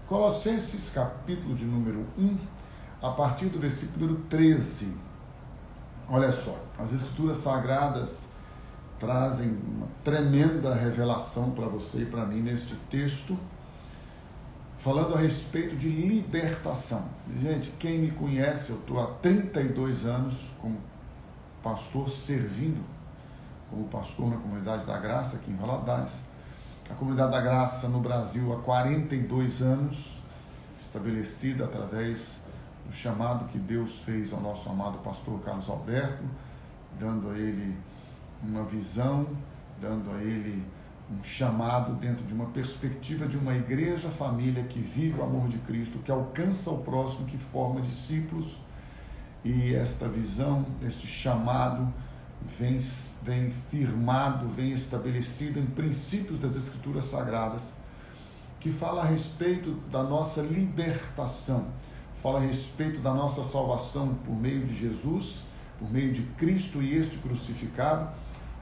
Colossenses, capítulo de número 1, a partir do versículo número 13. Olha só, as Escrituras Sagradas trazem uma tremenda revelação para você e para mim neste texto, falando a respeito de libertação. Gente, quem me conhece, eu estou há 32 anos como pastor, servindo como pastor na Comunidade da Graça, aqui em Valadares. A Comunidade da Graça no Brasil há 42 anos, estabelecida através do chamado que Deus fez ao nosso amado pastor Carlos Alberto, dando a ele uma visão, dando a ele um chamado dentro de uma perspectiva de uma igreja, família que vive o amor de Cristo, que alcança o próximo, que forma discípulos. E esta visão, este chamado vem firmado, vem estabelecido em princípios das Escrituras Sagradas, que fala a respeito da nossa libertação, fala a respeito da nossa salvação por meio de Jesus, por meio de Cristo e este crucificado,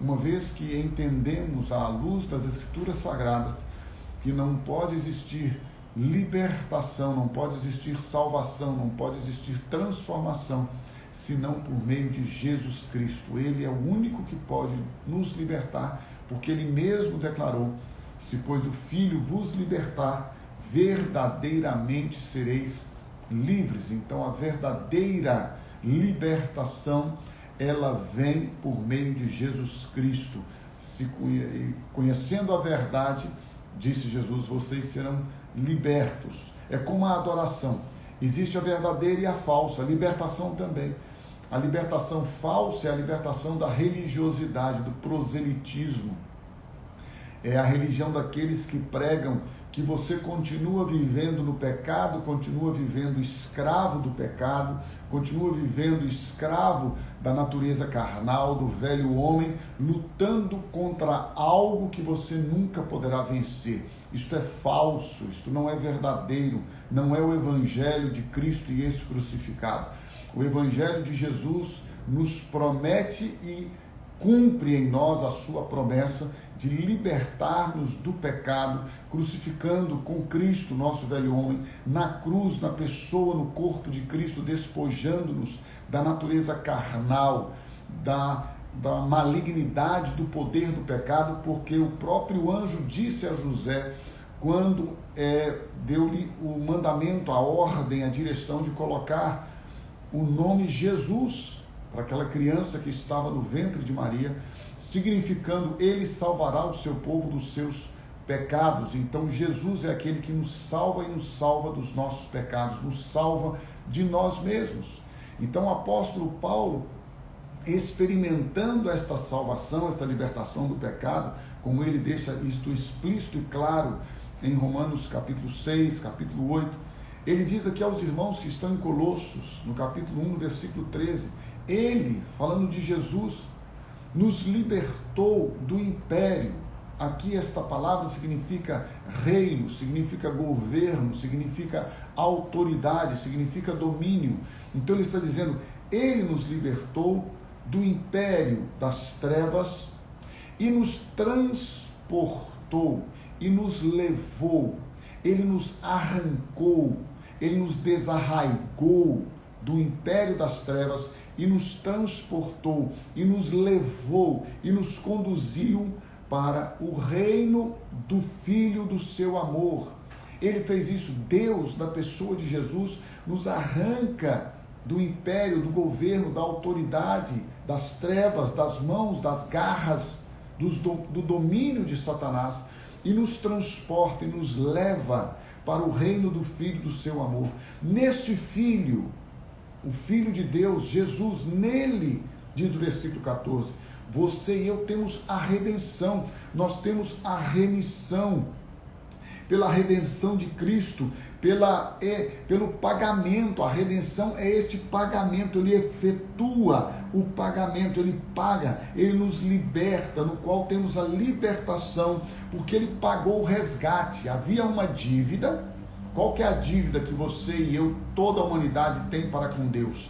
uma vez que entendemos à luz das Escrituras Sagradas que não pode existir libertação, não pode existir salvação, não pode existir transformação, senão por meio de Jesus Cristo. Ele é o único que pode nos libertar, porque Ele mesmo declarou: se pois o Filho vos libertar, verdadeiramente sereis livres. Então a verdadeira libertação, ela vem por meio de Jesus Cristo. Conhecendo a verdade, disse Jesus, vocês serão libertos. É como a adoração. Existe a verdadeira e a falsa, a libertação também. A libertação falsa é a libertação da religiosidade, do proselitismo. É a religião daqueles que pregam que você continua vivendo no pecado, continua vivendo escravo do pecado, continua vivendo escravo da natureza carnal, do velho homem, lutando contra algo que você nunca poderá vencer. Isto é falso, isto não é verdadeiro, não é o Evangelho de Cristo e este crucificado. O Evangelho de Jesus nos promete e cumpre em nós a sua promessa de libertar-nos do pecado, crucificando com Cristo, nosso velho homem, na cruz, na pessoa, no corpo de Cristo, despojando-nos da natureza carnal, da malignidade do poder do pecado, porque o próprio anjo disse a José, quando deu-lhe o mandamento, a ordem, a direção de colocar o nome Jesus para aquela criança que estava no ventre de Maria, significando Ele salvará o seu povo dos seus pecados. Então Jesus é aquele que nos salva e nos salva dos nossos pecados, nos salva de nós mesmos. Então o apóstolo Paulo, experimentando esta salvação, esta libertação do pecado, como ele deixa isto explícito e claro em Romanos capítulo 6, capítulo 8, ele diz aqui aos irmãos que estão em Colossos, no capítulo 1, no versículo 13, ele, falando de Jesus, nos libertou do império. Aqui esta palavra significa reino, significa governo, significa autoridade, significa domínio. Então ele está dizendo, ele nos libertou do império das trevas e nos transportou e nos levou, ele nos arrancou, ele nos desarraigou do império das trevas e nos transportou, e nos levou, e nos conduziu para o reino do Filho do seu amor. Ele fez isso. Deus, na pessoa de Jesus, nos arranca do império, do governo, da autoridade, das trevas, das mãos, das garras, do domínio de Satanás, e nos transporta e nos leva para o reino do Filho do seu amor. Neste Filho, o Filho de Deus, Jesus, nele, diz o versículo 14, você e eu temos a redenção, nós temos a remissão, pela redenção de Cristo, pelo pagamento. A redenção é este pagamento, ele efetua o pagamento, ele paga, ele nos liberta, no qual temos a libertação, porque ele pagou o resgate. Havia uma dívida. Qual que é a dívida que você e eu, toda a humanidade tem para com Deus?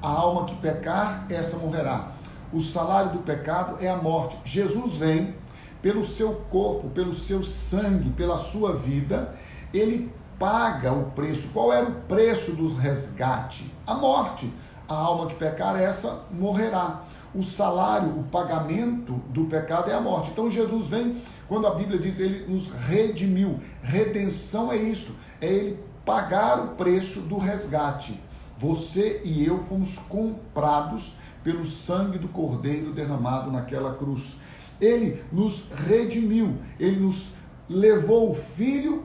A alma que pecar, essa morrerá. O salário do pecado é a morte. Jesus vem, pelo seu corpo, pelo seu sangue, pela sua vida, ele paga o preço. Qual era o preço do resgate? A morte. A alma que pecar, essa morrerá. O salário, o pagamento do pecado é a morte. Então Jesus vem, quando a Bíblia diz, ele nos redimiu. Redenção é isso, é ele pagar o preço do resgate. Você e eu fomos comprados pelo sangue do Cordeiro derramado naquela cruz. Ele nos redimiu, ele nos levou o Filho,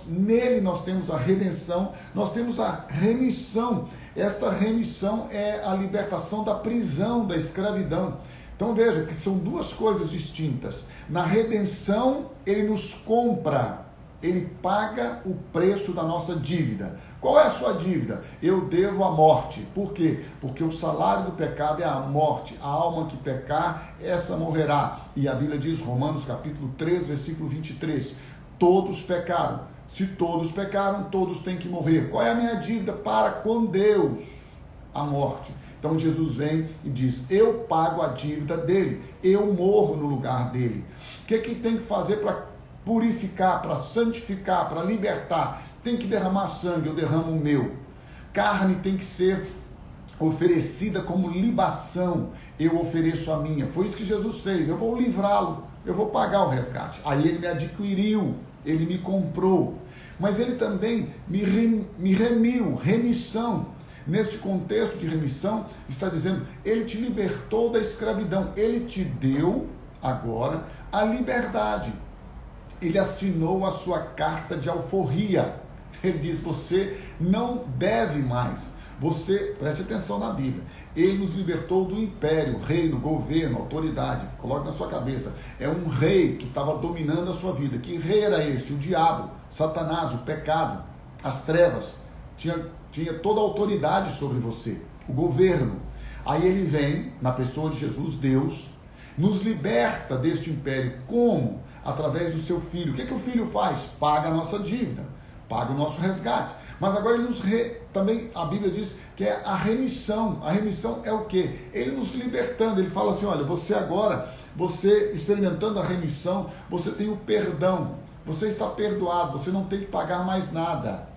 nele nós temos a redenção, nós temos a remissão. Esta remissão é a libertação da prisão, da escravidão. Então veja que são duas coisas distintas. Na redenção, ele nos compra, ele paga o preço da nossa dívida. Qual é a sua dívida? Eu devo a morte. Por quê? Porque o salário do pecado é a morte. A alma que pecar, essa morrerá. E a Bíblia diz, Romanos capítulo 3, versículo 23, todos pecaram. Se todos pecaram, todos têm que morrer. Qual é a minha dívida para com Deus? A morte. Então Jesus vem e diz, eu pago a dívida dele, eu morro no lugar dele. O que tem que fazer para purificar, para santificar, para libertar? Tem que derramar sangue, eu derramo o meu. Carne tem que ser oferecida como libação, eu ofereço a minha. Foi isso que Jesus fez, eu vou livrá-lo, eu vou pagar o resgate. Aí ele me adquiriu, ele me comprou, mas ele também me remiu, remissão. Neste contexto de remissão, está dizendo, ele te libertou da escravidão, ele te deu agora a liberdade. Ele assinou a sua carta de alforria. Ele diz, você não deve mais. Você, preste atenção na Bíblia, ele nos libertou do império, reino, governo, autoridade. Coloque na sua cabeça, é um rei que estava dominando a sua vida. Que rei era esse? O diabo, Satanás, o pecado, as trevas. Tinha toda a autoridade sobre você, o governo. Aí ele vem, na pessoa de Jesus, Deus, nos liberta deste império. Como? Através do seu Filho. O que o Filho faz? Paga a nossa dívida, paga o nosso resgate. Mas agora ele também a Bíblia diz que é a remissão. A remissão é o quê? Ele nos libertando. Ele fala assim, olha, você agora, você experimentando a remissão, você tem o perdão. Você está perdoado, você não tem que pagar mais nada.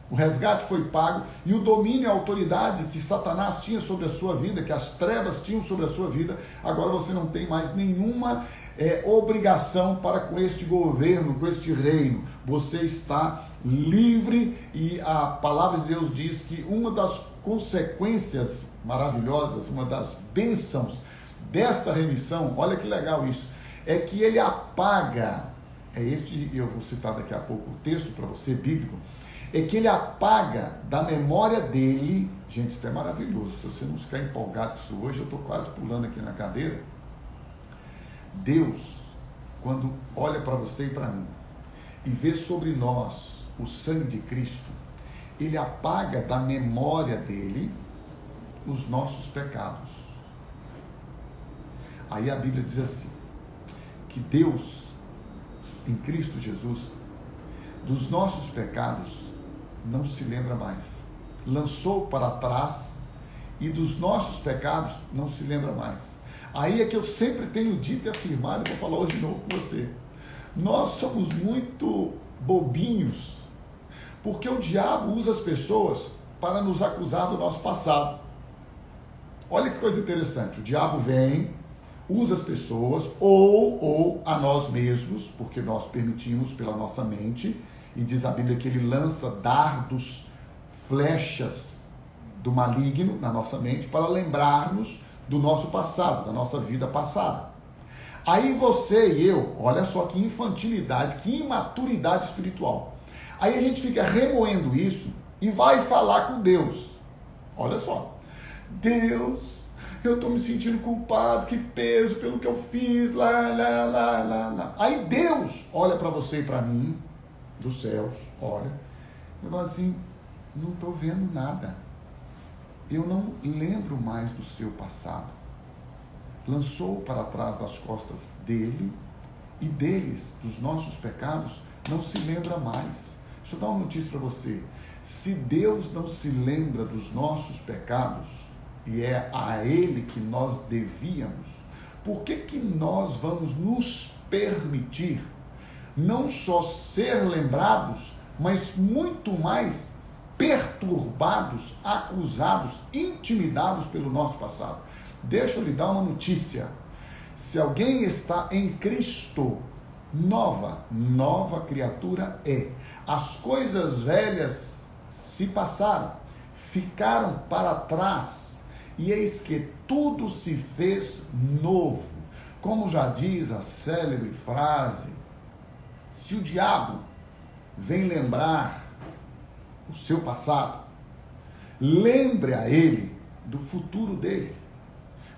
O resgate foi pago e o domínio e a autoridade que Satanás tinha sobre a sua vida, que as trevas tinham sobre a sua vida, agora você não tem mais nenhuma obrigação para com este governo, com este reino. Você está livre e a palavra de Deus diz que uma das consequências maravilhosas, uma das bênçãos desta remissão, olha que legal isso, é que ele apaga, eu vou citar daqui a pouco o texto para você, bíblico, é que ele apaga da memória dele, gente, isso é maravilhoso, se você não ficar empolgado com isso hoje, eu estou quase pulando aqui na cadeira. Deus, quando olha para você e para mim, e vê sobre nós o sangue de Cristo, ele apaga da memória dele os nossos pecados. Aí a Bíblia diz assim, que Deus, em Cristo Jesus, dos nossos pecados, não se lembra mais. Lançou para trás e dos nossos pecados não se lembra mais. Aí é que eu sempre tenho dito e afirmado, e vou falar hoje de novo com você. Nós somos muito bobinhos, porque o diabo usa as pessoas para nos acusar do nosso passado. Olha que coisa interessante, o diabo vem, usa as pessoas ou a nós mesmos, porque nós permitimos pela nossa mente, e diz a Bíblia que ele lança dardos, flechas do maligno na nossa mente para lembrar-nos do nosso passado, da nossa vida passada. Aí você e eu, olha só que infantilidade, que imaturidade espiritual. Aí a gente fica remoendo isso e vai falar com Deus. Olha só, Deus, eu estou me sentindo culpado, que peso pelo que eu fiz, lá. Aí Deus olha para você e para mim, dos céus, olha, eu falo assim, não estou vendo nada, eu não lembro mais do seu passado. Lançou para trás das costas dele e deles, dos nossos pecados, não se lembra mais. Deixa eu dar uma notícia para você, se Deus não se lembra dos nossos pecados, e é a ele que nós devíamos, por que nós vamos nos permitir não só ser lembrados, mas muito mais perturbados, acusados, intimidados pelo nosso passado. Deixa eu lhe dar uma notícia. Se alguém está em Cristo, nova criatura é. As coisas velhas se passaram, ficaram para trás, e eis que tudo se fez novo. Como já diz a célebre frase, se o diabo vem lembrar o seu passado, lembre a ele do futuro dele,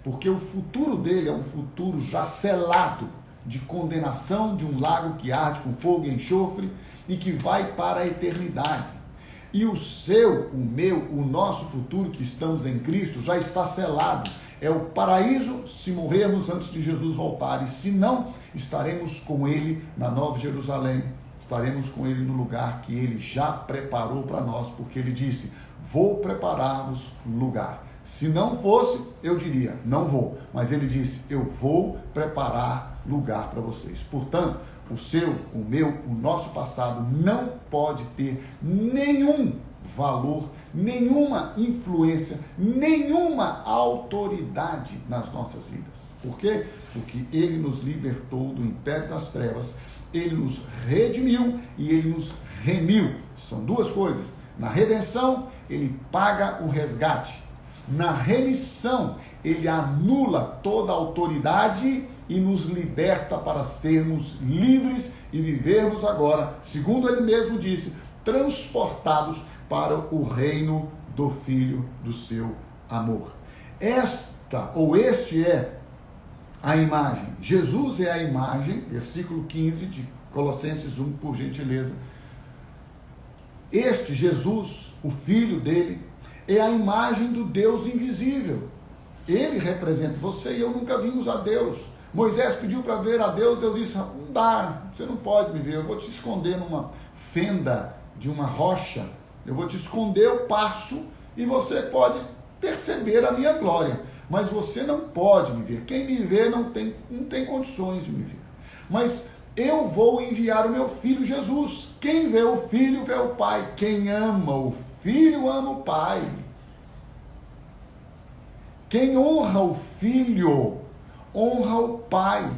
porque o futuro dele é um futuro já selado de condenação, de um lago que arde com fogo e enxofre e que vai para a eternidade. E o seu, o meu, o nosso futuro que estamos em Cristo já está selado. É o paraíso se morrermos antes de Jesus voltar, e se não, estaremos com ele na Nova Jerusalém, estaremos com ele no lugar que ele já preparou para nós, porque ele disse, vou preparar-vos lugar. Se não fosse, eu diria, não vou, mas ele disse, eu vou preparar lugar para vocês. Portanto, o seu, o meu, o nosso passado não pode ter nenhum valor, nenhuma influência, nenhuma autoridade nas nossas vidas. Por quê? Porque ele nos libertou do império das trevas, ele nos redimiu e ele nos remiu. São duas coisas. Na redenção, ele paga o resgate. Na remissão, ele anula toda a autoridade e nos liberta para sermos livres e vivermos agora, segundo ele mesmo disse, transportados para o reino do Filho do seu amor. Este é a imagem. Jesus é a imagem, versículo 15 de Colossenses 1, por gentileza. Este Jesus, o Filho dele, é a imagem do Deus invisível. Ele representa você e eu nunca vimos a Deus. Moisés pediu para ver a Deus, Deus disse, não dá, você não pode me ver, eu vou te esconder numa fenda de uma rocha, eu vou te esconder, eu passo e você pode perceber a minha glória, mas você não pode me ver. Quem me vê não tem condições de me ver. Mas eu vou enviar o meu Filho Jesus. Quem vê o Filho vê o Pai. Quem ama o Filho ama o Pai. Quem honra o Filho honra o Pai.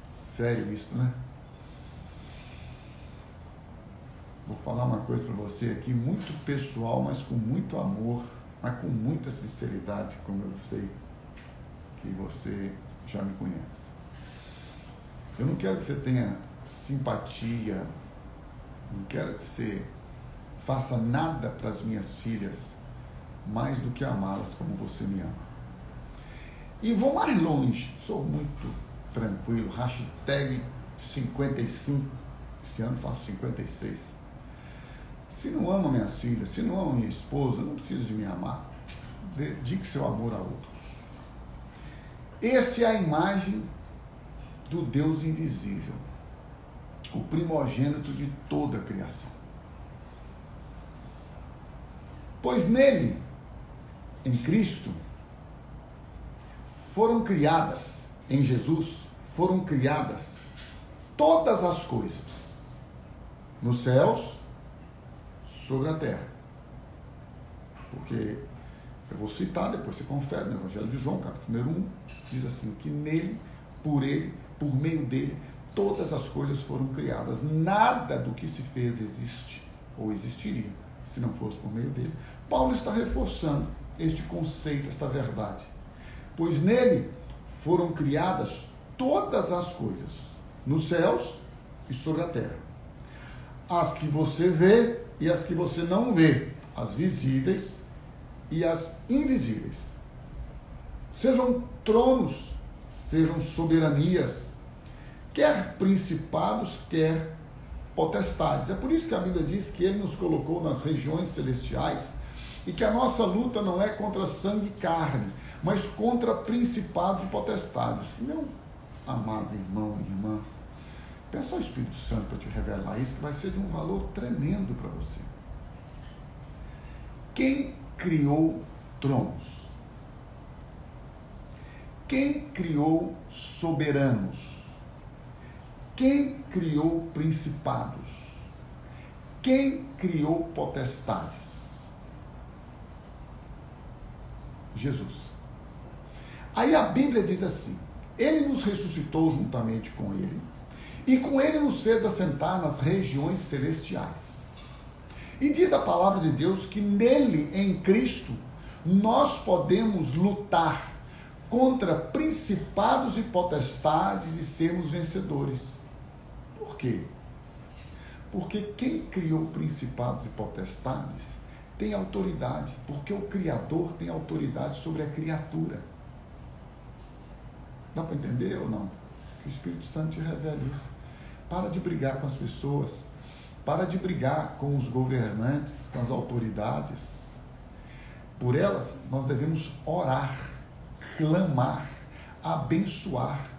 Sério isso, né? Vou falar uma coisa para você aqui, muito pessoal, mas com muito amor, mas com muita sinceridade, como eu sei que você já me conhece. Eu não quero que você tenha simpatia, não quero que você faça nada para as minhas filhas mais do que amá-las como você me ama. E vou mais longe, sou muito tranquilo, hashtag 55, esse ano faço 56. Se não ama minhas filhas, se não ama minha esposa, não precisa de me amar. Dedique seu amor a outros. Este é a imagem do Deus invisível, o primogênito de toda a criação. Pois nele, em Cristo, foram criadas, em Jesus, foram criadas todas as coisas, nos céus, sobre a terra. Porque eu vou citar, depois você confere no Evangelho de João, capítulo 1, diz assim, que nele, por meio dele, todas as coisas foram criadas. Nada do que se fez existe, ou existiria, se não fosse por meio dele. Paulo está reforçando este conceito, esta verdade. Pois nele foram criadas todas as coisas, nos céus e sobre a terra. As que você vê e as que você não vê, as visíveis e as invisíveis. Sejam tronos, sejam soberanias, quer principados, quer potestades. É por isso que a Bíblia diz que ele nos colocou nas regiões celestiais e que a nossa luta não é contra sangue e carne, mas contra principados e potestades. Meu amado irmão e irmã, peça ao Espírito Santo para te revelar isso, que vai ser de um valor tremendo para você. Quem criou tronos? Quem criou soberanos? Quem criou principados? Quem criou potestades? Jesus. Aí a Bíblia diz assim: ele nos ressuscitou juntamente com ele, e com ele nos fez assentar nas regiões celestiais. E diz a palavra de Deus que nele, em Cristo, nós podemos lutar contra principados e potestades e sermos vencedores. Por quê? Porque quem criou principados e potestades tem autoridade, porque o Criador tem autoridade sobre a criatura. Dá para entender ou não? Que o Espírito Santo te revela isso. Para de brigar com as pessoas, para de brigar com os governantes, com as autoridades. Por elas, nós devemos orar, clamar, abençoar,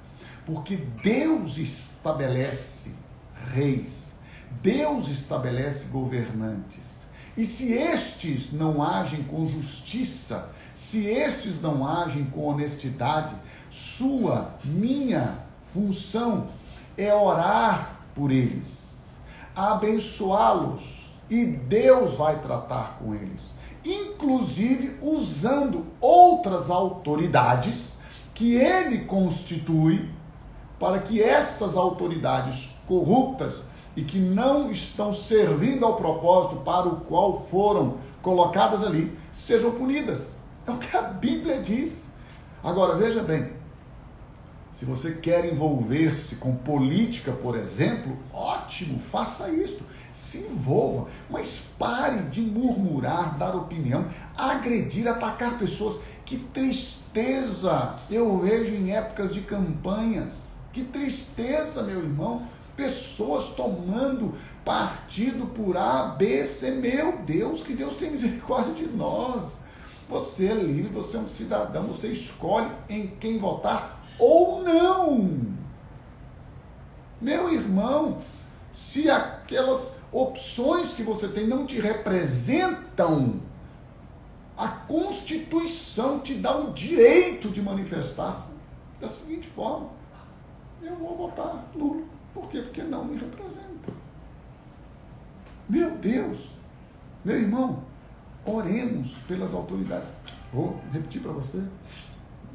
porque Deus estabelece reis, Deus estabelece governantes. E se estes não agem com justiça, se estes não agem com honestidade, minha função é orar por eles, abençoá-los, e Deus vai tratar com eles, inclusive usando outras autoridades que ele constitui, para que estas autoridades corruptas e que não estão servindo ao propósito para o qual foram colocadas ali, sejam punidas. É o que a Bíblia diz. Agora, veja bem, se você quer envolver-se com política, por exemplo, ótimo, faça isso, se envolva, mas pare de murmurar, dar opinião, agredir, atacar pessoas. Que tristeza eu vejo em épocas de campanhas, que tristeza, meu irmão, pessoas tomando partido por A, B, C. Meu Deus, que Deus tenha misericórdia de nós. Você é livre, você é um cidadão, você escolhe em quem votar ou não. Meu irmão, se aquelas opções que você tem não te representam, a Constituição te dá o direito de manifestar-se da seguinte forma: eu vou votar Lula. Por quê? Porque não me representa. Meu Deus, meu irmão, oremos pelas autoridades. Vou repetir para você.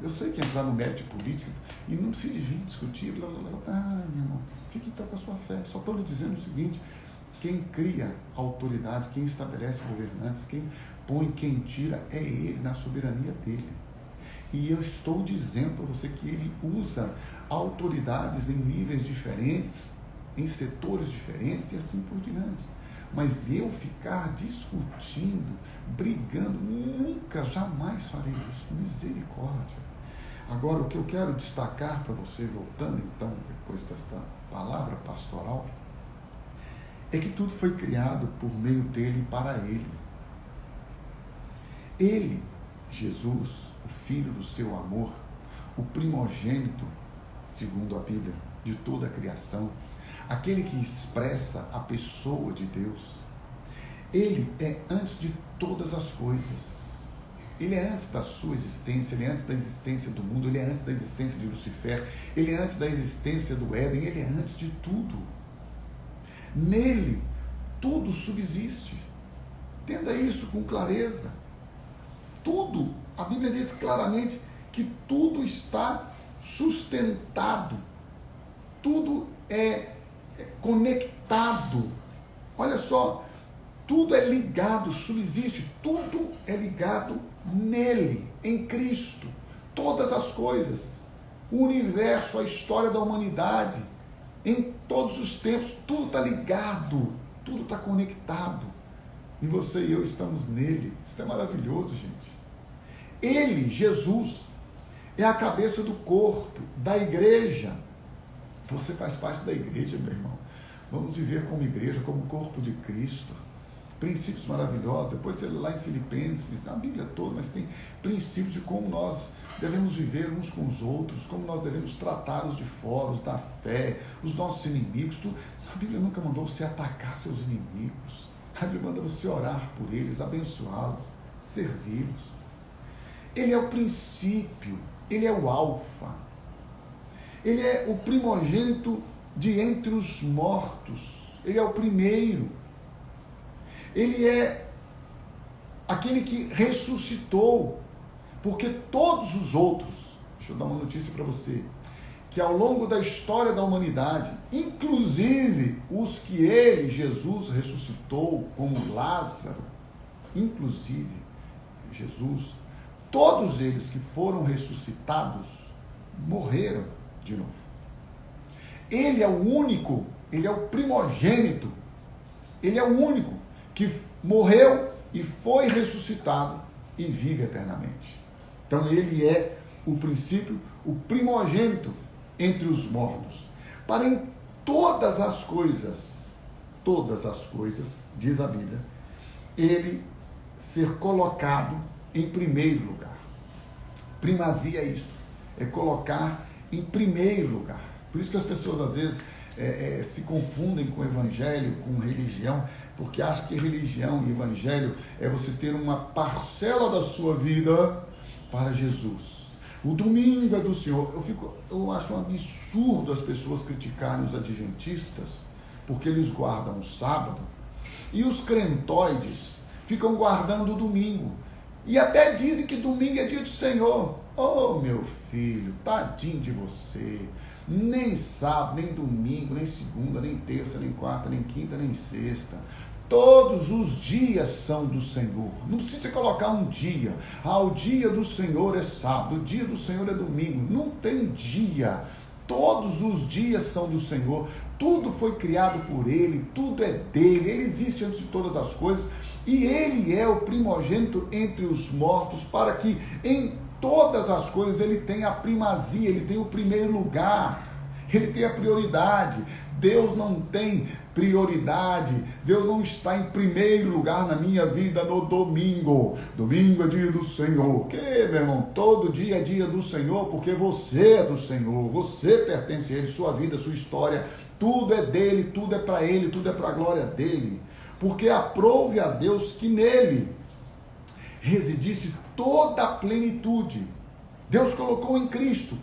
Eu sei que entrar no mérito de política e não precisa vir discutir, blá, blá, blá. Ah, meu irmão, fique então com a sua fé. Só estou lhe dizendo o seguinte: quem cria autoridade, quem estabelece governantes, quem põe, quem tira, é ele, na soberania dele. E eu estou dizendo para você que ele usa autoridades em níveis diferentes, em setores diferentes e assim por diante. Mas eu ficar discutindo, brigando, nunca, jamais farei isso. Misericórdia. Agora, o que eu quero destacar para você, voltando então, depois desta palavra pastoral, é que tudo foi criado por meio dele e para ele. Ele, Jesus, o Filho do seu amor, o primogênito, segundo a Bíblia, de toda a criação, aquele que expressa a pessoa de Deus, ele é antes de todas as coisas. Ele é antes da sua existência, ele é antes da existência do mundo, ele é antes da existência de Lucifer, ele é antes da existência do Éden, ele é antes de tudo. Nele, tudo subsiste. Entenda isso com clareza. Tudo, a Bíblia diz claramente que tudo está sustentado, tudo é conectado. Olha só, tudo é ligado, subsiste, tudo é ligado nele, em Cristo. Todas as coisas, o universo, a história da humanidade, em todos os tempos, tudo está ligado, tudo está conectado. E você e eu estamos nele. Isso é maravilhoso, gente. Ele, Jesus, é a cabeça do corpo, da igreja. Você faz parte da igreja, meu irmão. Vamos viver como igreja, como corpo de Cristo. Princípios maravilhosos. Depois você lê lá em Filipenses, a Bíblia toda, mas tem princípios de como nós devemos viver uns com os outros, como nós devemos tratar os de fora, os da fé, os nossos inimigos. Tudo. A Bíblia nunca mandou você atacar seus inimigos. A Bíblia manda você orar por eles, abençoá-los, servi-los. Ele é o princípio, ele é o alfa. Ele é o primogênito de entre os mortos. Ele é o primeiro. Ele é aquele que ressuscitou, porque todos os outros, deixa eu dar uma notícia para você, que ao longo da história da humanidade, inclusive os que ele, Jesus, ressuscitou, como Lázaro, inclusive Jesus, todos eles que foram ressuscitados, morreram de novo. Ele é o único, ele é o primogênito, ele é o único que morreu e foi ressuscitado e vive eternamente. Então ele é o princípio, o primogênito entre os mortos. Para em todas as coisas, diz a Bíblia, ele ser colocado em primeiro lugar. Primazia é isso, é colocar em primeiro lugar. Por isso que as pessoas às vezes se confundem com evangelho, com religião, porque acham que religião e evangelho é você ter uma parcela da sua vida para Jesus. O domingo é do Senhor. Eu acho um absurdo as pessoas criticarem os adventistas, porque eles guardam o sábado, e os crentoides ficam guardando o domingo. E até dizem que domingo é dia do Senhor. Oh, meu filho, tadinho de você. Nem sábado, nem domingo, nem segunda, nem terça, nem quarta, nem quinta, nem sexta. Todos os dias são do Senhor. Não precisa colocar um dia. O dia do Senhor é sábado, o dia do Senhor é domingo. Não tem dia. Todos os dias são do Senhor. Tudo foi criado por Ele, tudo é dele. Ele existe antes de todas as coisas. E Ele é o primogênito entre os mortos, para que em todas as coisas Ele tenha a primazia, Ele tem o primeiro lugar. Ele tem a prioridade. Deus não tem prioridade. Deus não está em primeiro lugar na minha vida no domingo. Domingo é dia do Senhor. Que, meu irmão? Todo dia é dia do Senhor, porque você é do Senhor. Você pertence a Ele, sua vida, sua história. Tudo é dele, tudo é para Ele, tudo é para a glória dele. Porque aprove a Deus que nele residisse toda a plenitude. Deus colocou em Cristo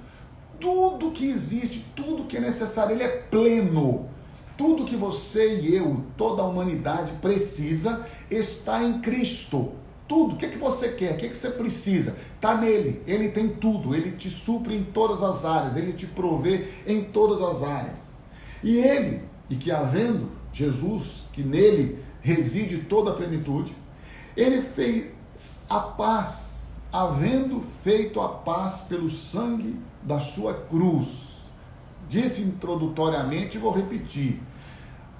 tudo que existe, tudo que é necessário. Ele é pleno. Tudo que você e eu, toda a humanidade precisa, está em Cristo. Tudo. O que você quer? O que você precisa? Está nele. Ele tem tudo. Ele te supre em todas as áreas. Ele te provê em todas as áreas. E ele, e que havendo Jesus, que nele reside toda a plenitude, ele fez a paz, havendo feito a paz pelo sangue da sua cruz. Disse introdutoriamente e vou repetir: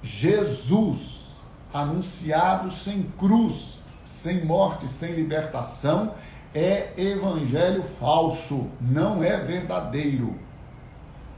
Jesus, anunciado sem cruz, sem morte, sem libertação, é evangelho falso, não é verdadeiro.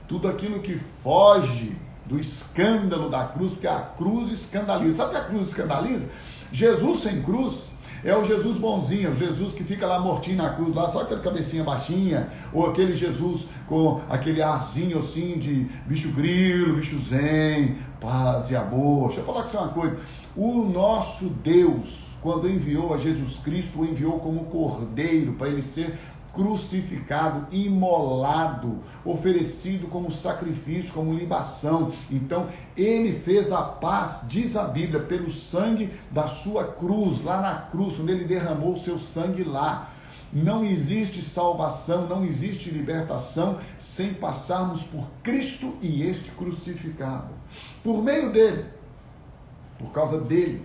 Tudo aquilo que foge do escândalo da cruz, porque a cruz escandaliza. Sabe o que a cruz escandaliza? Jesus sem cruz é o Jesus bonzinho, o Jesus que fica lá mortinho na cruz, lá só aquela cabecinha baixinha, ou aquele Jesus com aquele arzinho assim de bicho grilo, bicho zen, paz e amor. Deixa eu falar com você uma coisa: o nosso Deus, quando enviou a Jesus Cristo, o enviou como cordeiro para ele ser crucificado, imolado, oferecido como sacrifício, como libação. Então, ele fez a paz, diz a Bíblia, pelo sangue da sua cruz, lá na cruz, onde ele derramou o seu sangue lá. Não existe salvação, não existe libertação sem passarmos por Cristo e este crucificado. Por meio dele, por causa dele,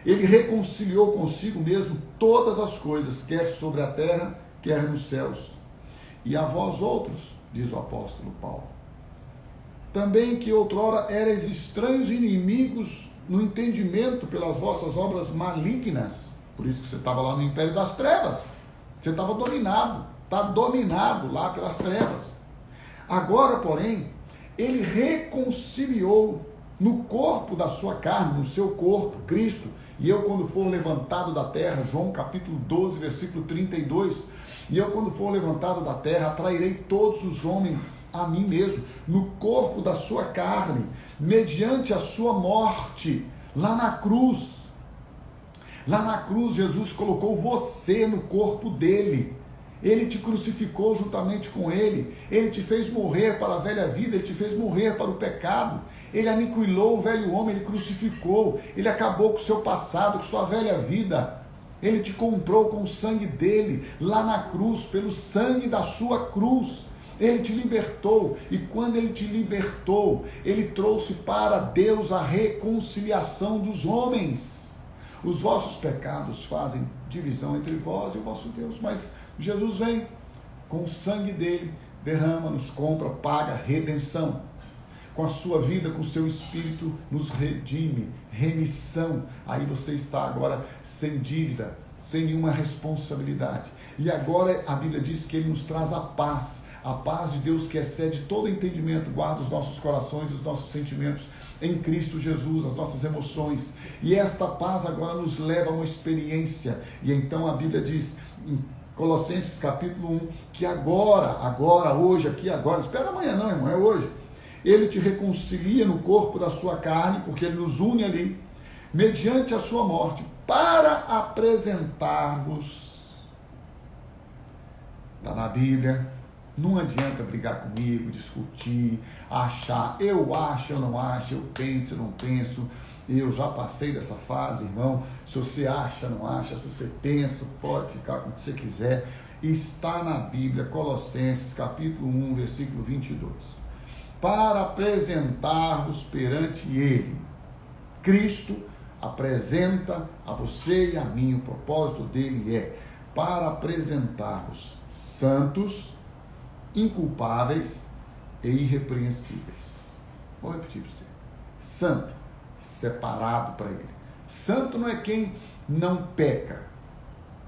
ele reconciliou consigo mesmo todas as coisas, quer sobre a terra, quer nos céus. E a vós outros, diz o apóstolo Paulo, também que outrora erais estranhos e inimigos no entendimento pelas vossas obras malignas. Por isso que você estava lá no império das trevas. Você estava dominado, está dominado lá pelas trevas. Agora, porém, ele reconciliou no corpo da sua carne, no seu corpo, Cristo. E eu, quando for levantado da terra, João capítulo 12, versículo 32, e eu, quando for levantado da terra, atrairei todos os homens a mim mesmo, no corpo da sua carne, mediante a sua morte, lá na cruz. Lá na cruz, Jesus colocou você no corpo dele. Ele te crucificou juntamente com ele. Ele te fez morrer para a velha vida, ele te fez morrer para o pecado. Ele aniquilou o velho homem, ele crucificou, ele acabou com o seu passado, com sua velha vida. Ele te comprou com o sangue dele, lá na cruz, pelo sangue da sua cruz. Ele te libertou, e quando ele te libertou, ele trouxe para Deus a reconciliação dos homens. Os vossos pecados fazem divisão entre vós e o vosso Deus, mas Jesus vem com o sangue dele, derrama, nos compra, paga redenção. Com a sua vida, com o seu espírito, nos redime, remissão. Aí você está agora sem dívida, sem nenhuma responsabilidade. E agora a Bíblia diz que ele nos traz a paz de Deus que excede todo entendimento, guarda os nossos corações, os nossos sentimentos em Cristo Jesus, as nossas emoções. E esta paz agora nos leva a uma experiência. E então a Bíblia diz em Colossenses capítulo 1, que agora, hoje, aqui, agora, não espera amanhã não, irmão, é hoje. Ele te reconcilia no corpo da sua carne, porque ele nos une ali, mediante a sua morte, para apresentar-vos. Está na Bíblia, não adianta brigar comigo, discutir, achar, eu acho, eu não acho, eu penso, eu não penso. Eu já passei dessa fase, irmão. Se você acha, não acha, se você pensa, pode ficar com o que você quiser. Está na Bíblia, Colossenses capítulo 1, versículo 22. Para apresentar-vos perante ele. Cristo apresenta a você e a mim, o propósito dele é para apresentar-vos santos, inculpáveis e irrepreensíveis. Vou repetir para você. Santo, separado para ele. Santo não é quem não peca.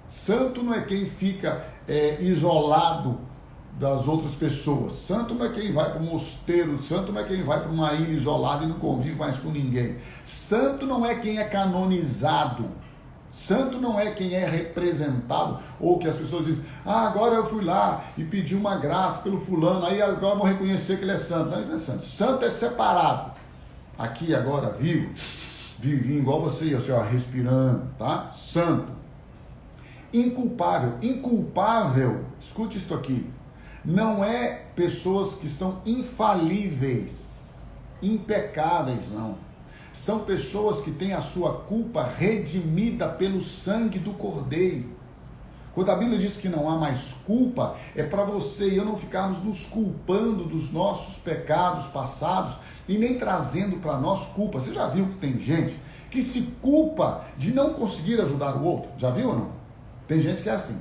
Santo não é quem fica isolado das outras pessoas. Santo não é quem vai para o mosteiro. Santo não é quem vai para uma ilha isolada e não convive mais com ninguém. Santo não é quem é canonizado. Santo não é quem é representado, ou que as pessoas dizem, agora eu fui lá e pedi uma graça pelo fulano, aí agora vão reconhecer que ele é santo. Não, ele não é santo. Santo é separado. Aqui agora, vivinho igual você, respirando, tá? Santo. Inculpável. Inculpável, escute isso aqui, não é pessoas que são infalíveis, impecáveis, não. São pessoas que têm a sua culpa redimida pelo sangue do Cordeiro. Quando a Bíblia diz que não há mais culpa, é para você e eu não ficarmos nos culpando dos nossos pecados passados e nem trazendo para nós culpa. Você já viu que tem gente que se culpa de não conseguir ajudar o outro? Já viu ou não? Tem gente que é assim.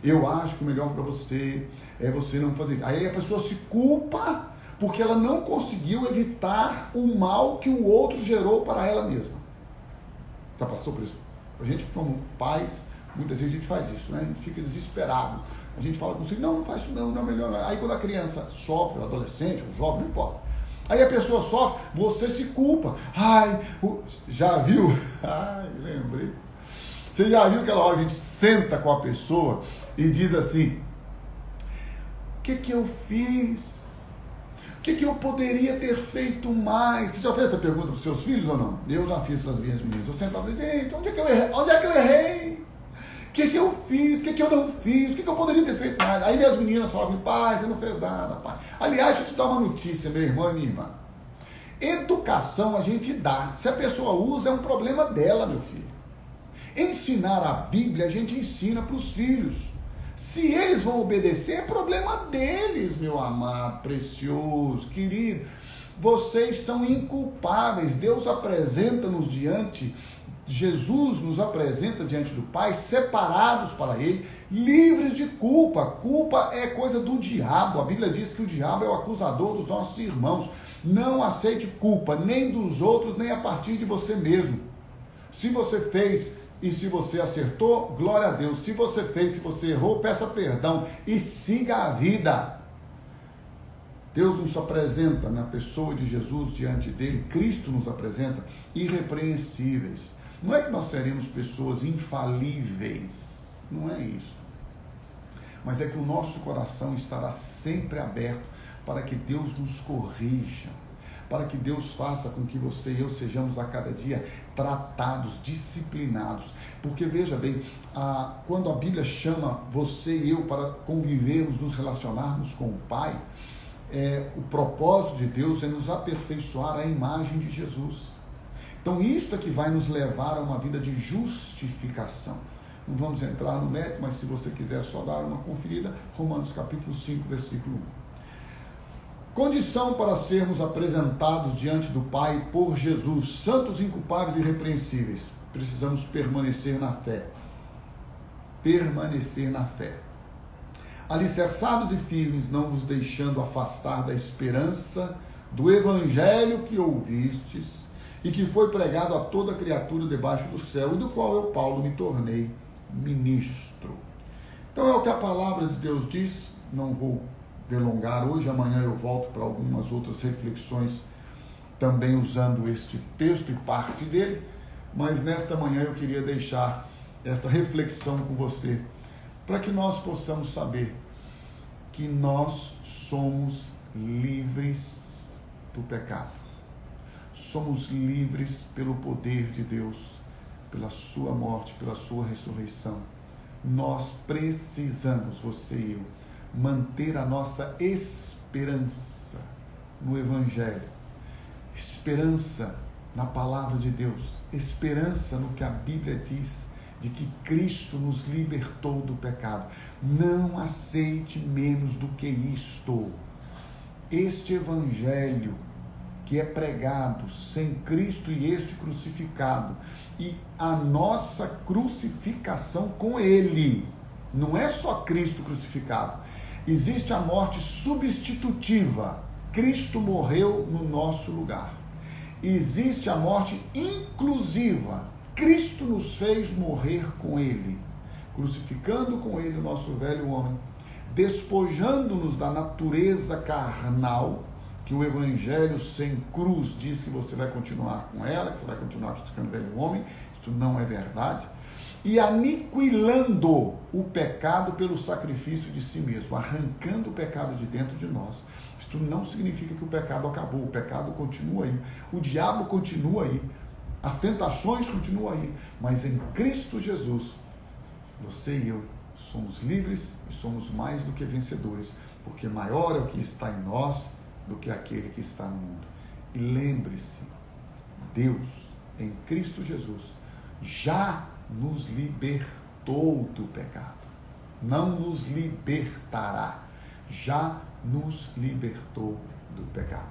Eu acho que o melhor para você é você não fazer isso. Aí a pessoa se culpa porque ela não conseguiu evitar o mal que o outro gerou para ela mesma. Já passou por isso? A gente, como pais, muitas vezes a gente faz isso, né? A gente fica desesperado. A gente fala consigo, não faz isso não é melhor. Aí quando a criança sofre, o adolescente, o jovem, não importa. Aí a pessoa sofre, você se culpa. Já viu? Lembrei. Você já viu aquela hora que a gente senta com a pessoa e diz assim, o que eu fiz? O que eu poderia ter feito mais? Você já fez essa pergunta para os seus filhos ou não? Eu já fiz para as minhas meninas. Eu sentava e dizia, gente, onde é que eu errei? O que eu fiz? O que eu não fiz? O que eu poderia ter feito mais? Aí minhas meninas falavam, pai, você não fez nada, pai. Aliás, deixa eu te dar uma notícia, meu irmão e minha irmã. Educação a gente dá. Se a pessoa usa, é um problema dela, meu filho. Ensinar a Bíblia, a gente ensina para os filhos. Se eles vão obedecer, é problema deles, meu amado, precioso, querido. Vocês são inculpáveis. Deus apresenta-nos diante, Jesus nos apresenta diante do Pai, separados para Ele, livres de culpa. Culpa é coisa do diabo. A Bíblia diz que o diabo é o acusador dos nossos irmãos. Não aceite culpa, nem dos outros, nem a partir de você mesmo. Se você fez e se você acertou, glória a Deus. Se você fez, se você errou, peça perdão e siga a vida. Deus nos apresenta na pessoa de Jesus diante dele, Cristo nos apresenta irrepreensíveis. Não é que nós seremos pessoas infalíveis, não é isso. Mas é que o nosso coração estará sempre aberto para que Deus nos corrija, para que Deus faça com que você e eu sejamos a cada dia tratados, disciplinados. Porque veja bem, quando a Bíblia chama você e eu para convivermos, nos relacionarmos com o Pai, o propósito de Deus é nos aperfeiçoar à imagem de Jesus. Então isto é que vai nos levar a uma vida de justificação. Não vamos entrar no mérito, mas se você quiser só dar uma conferida, Romanos capítulo 5, versículo 1. Condição para sermos apresentados diante do Pai por Jesus, santos, inculpáveis e irrepreensíveis. Precisamos permanecer na fé. Permanecer na fé. Alicerçados e firmes, não vos deixando afastar da esperança do evangelho que ouvistes e que foi pregado a toda criatura debaixo do céu, e do qual eu, Paulo, me tornei ministro. Então é o que a palavra de Deus diz. Não vou delongar hoje, amanhã eu volto para algumas outras reflexões também usando este texto e parte dele, mas nesta manhã eu queria deixar esta reflexão com você, para que nós possamos saber que nós somos livres do pecado. Somos livres pelo poder de Deus, pela sua morte, pela sua ressurreição. Nós precisamos, você e eu, manter a nossa esperança no Evangelho, esperança na palavra de Deus, esperança no que a Bíblia diz, de que Cristo nos libertou do pecado. Não aceite menos do que isto. Este Evangelho que é pregado sem Cristo e este crucificado, e a nossa crucificação com Ele, não é só Cristo crucificado, existe a morte substitutiva. Cristo morreu no nosso lugar. Existe a morte inclusiva. Cristo nos fez morrer com Ele, crucificando com Ele o nosso velho homem, despojando-nos da natureza carnal, que o Evangelho sem cruz diz que você vai continuar com ela, que você vai continuar crucificando o velho homem. Isto não é verdade. E aniquilando o pecado pelo sacrifício de si mesmo, arrancando o pecado de dentro de nós. Isto não significa que o pecado acabou, o pecado continua aí, o diabo continua aí, as tentações continuam aí, mas em Cristo Jesus, você e eu somos livres e somos mais do que vencedores, porque maior é o que está em nós do que aquele que está no mundo. E lembre-se, Deus, em Cristo Jesus, já nos libertou do pecado. Não nos libertará, já nos libertou do pecado.